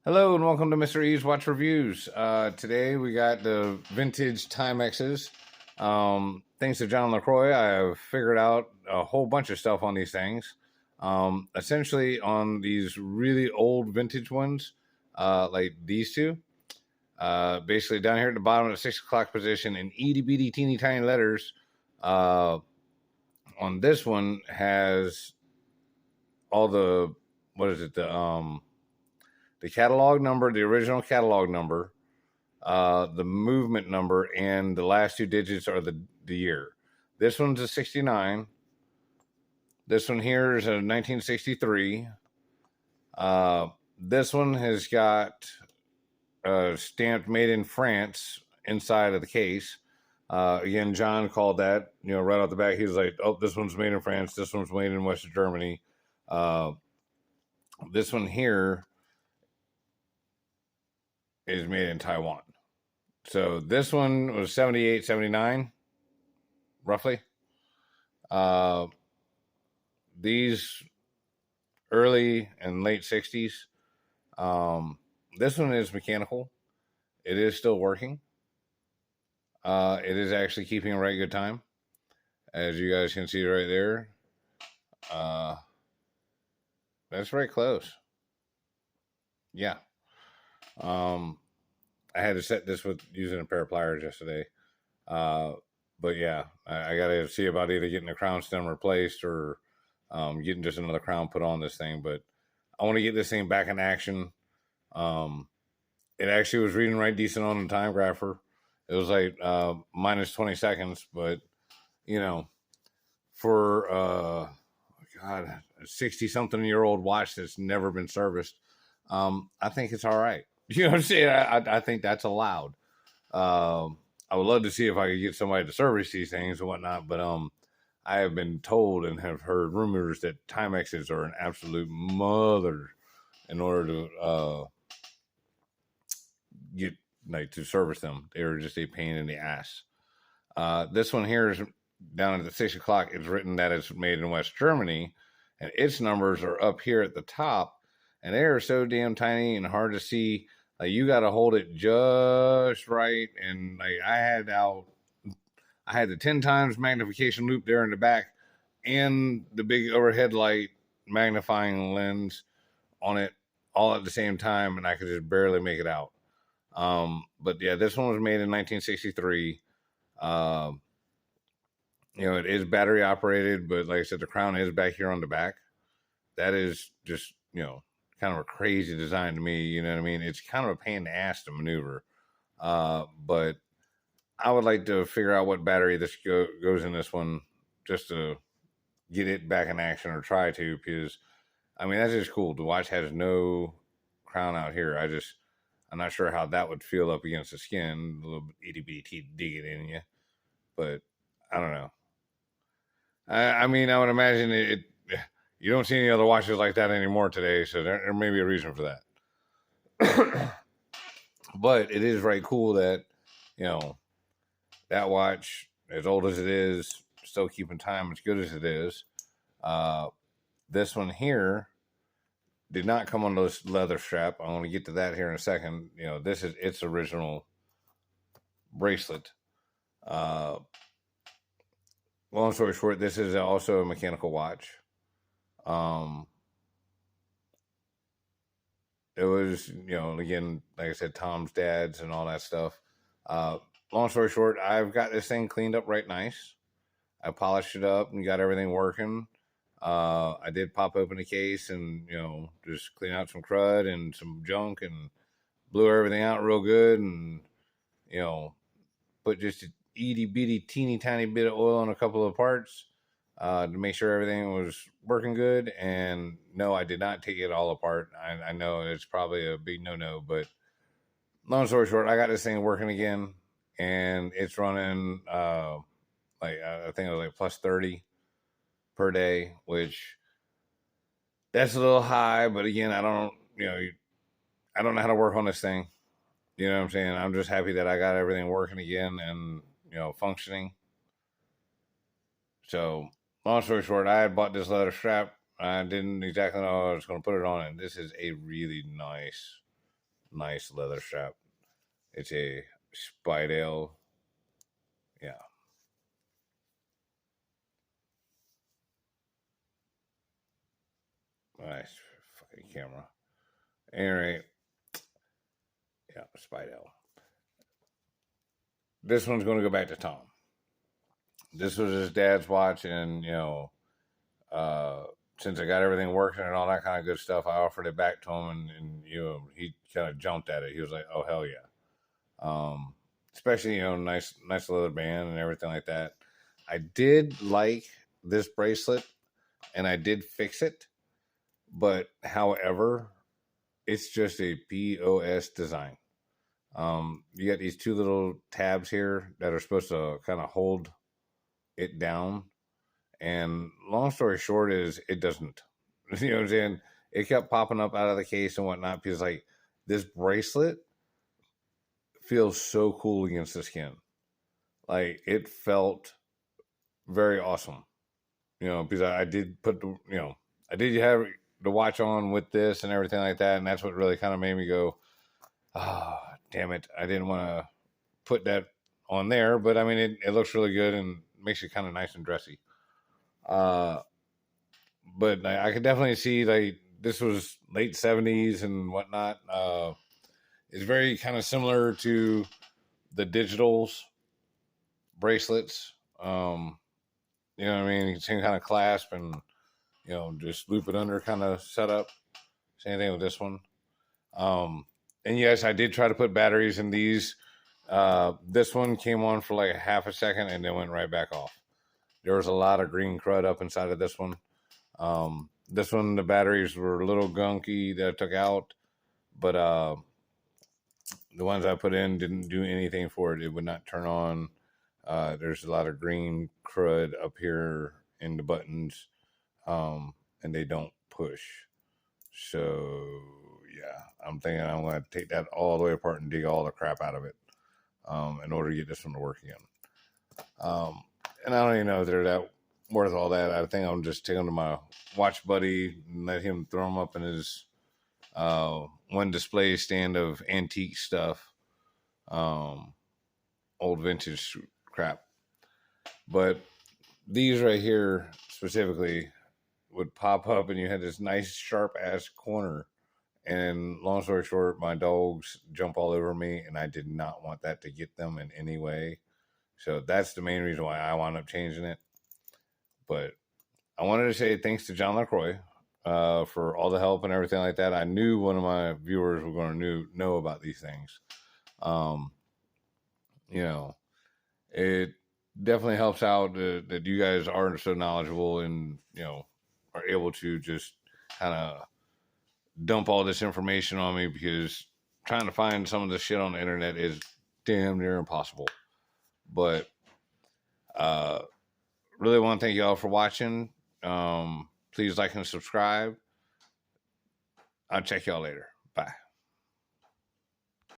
Hello and welcome to Mr. E's Watch Reviews. Today we got the vintage Timexes. Thanks to John LaCroix, I have figured out a whole bunch of stuff on these things. Essentially, on these really old vintage ones, like these two, basically down here at the bottom of the 6 o'clock position in itty bitty teeny tiny letters, on this one has all the, what is it, the catalog number, the original catalog number, the movement number, and the last two digits are the year. This one's a 69. This one here is a 1963. This one has got stamped made in France inside of the case. Again, John called that, right off the back. He was like, oh, this one's made in France. This one's made in West Germany. This one here is made in Taiwan. So this one was 78, 79, roughly. These early and late 60s. This one is mechanical. It is still working. It is actually keeping a right good time. As you guys can see right there. That's very close. Yeah. I had to set this with using a pair of pliers yesterday. But yeah, I got to see about either getting the crown stem replaced or getting just another crown put on this thing. But I want to get this thing back in action. It actually was reading right decent on the time grapher. It was like minus 20 seconds, but for God, a 60-something-year-old watch that's never been serviced, I think it's all right. You know what I'm saying? I think that's allowed. I would love to see if I could get somebody to service these things and whatnot, but I have been told and have heard rumors that Timexes are an absolute mother in order to get to service them. They're just a pain in the ass. This one here is down at the 6 o'clock. It's written that it's made in West Germany, and its numbers are up here at the top, and they are so damn tiny and hard to see. Like, you got to hold it just right, and like I had the 10 times magnification loop there in the back, and the big overhead light magnifying lens on it all at the same time, and I could just barely make it out. But yeah, this one was made in 1963. It is battery operated, but like I said, the crown is back here on the back. That is just, kind of a crazy design to me. You know what I mean? It's kind of a pain in the ass to maneuver. But I would like to figure out what battery this goes in this one just to get it back in action, or try to, because that's just cool. The watch has no crown out here. I'm not sure how that would feel up against the skin, a little itty bitty teeth digging in you, but I don't know. I would imagine it. You don't see any other watches like that anymore today, so there may be a reason for that. But it is very cool that, that watch, as old as it is, still keeping time as good as it is. This one here did not come on this leather strap. I want to get to that here in a second. This is its original bracelet. Long story short, this is also a mechanical watch. It was, again, like I said, Tom's dad's and all that stuff. Long story short, I've got this thing cleaned up right nice. I polished it up and got everything working. I did pop open the case and, just clean out some crud and some junk and blew everything out real good and, put just a itty bitty teeny tiny bit of oil on a couple of parts to make sure everything was working good. And no, I did not take it all apart. I know it's probably a big no-no, but long story short, I got this thing working again, and it's running I think it was like plus 30 per day, which that's a little high, but again, I don't know how to work on this thing. You know what I'm saying? I'm just happy that I got everything working again and, functioning. So, long story short, I had bought this leather strap. I didn't exactly know how I was going to put it on, and this is a really nice Nice leather strap. It's a Spidale. Yeah. Nice fucking camera. Anyway, yeah, Spidale. This one's going to go back to Tom. This was his dad's watch, and uh, since I got everything working and all that kind of good stuff, I offered it back to him, and he kind of jumped at it. He was like, "Oh hell yeah!" Um, Especially nice leather band and everything like that. I did like this bracelet, and I did fix it, but however, it's just a POS design. You got these two little tabs here that are supposed to kind of hold it down. And long story short is it doesn't. You know what I'm saying? It kept popping up out of the case and whatnot because like this bracelet feels so cool against the skin. Like it felt very awesome. Because I did put I did have the watch on with this and everything like that, and that's what really kind of made me go, oh, damn it. I didn't want to put that on there, but I mean, it looks really good and makes it kind of nice and dressy. But I could definitely see like this was late 70s and whatnot. It's very kind of similar to the digitals bracelets. You know what I mean? Same kind of clasp and, just loop it under kind of setup. Same thing with this one. And yes, I did try to put batteries in these. This one came on for like a half a second and then went right back off. There was a lot of green crud up inside of this one. This one, the batteries were a little gunky that I took out, but the ones I put in didn't do anything for it. It would not turn on. There's a lot of green crud up here in the buttons, and they don't push. So yeah, I'm thinking I'm going to take that all the way apart and dig all the crap out of it in order to get this one to work again. And I don't even know if they're that worth all that. I think I'm just taking them to my watch buddy and let him throw them up in his one display stand of antique stuff, old vintage crap. But these right here specifically would pop up and you had this nice sharp ass corner. And long story short, my dogs jump all over me and I did not want that to get them in any way. So that's the main reason why I wound up changing it. But I wanted to say thanks to John LaCroix for all the help and everything like that. I knew one of my viewers were going to know about these things. It definitely helps out that you guys are so knowledgeable and, are able to just kind of dump all this information on me because trying to find some of this shit on the internet is damn near impossible. But really want to thank y'all for watching. Please like and subscribe. I'll check y'all later.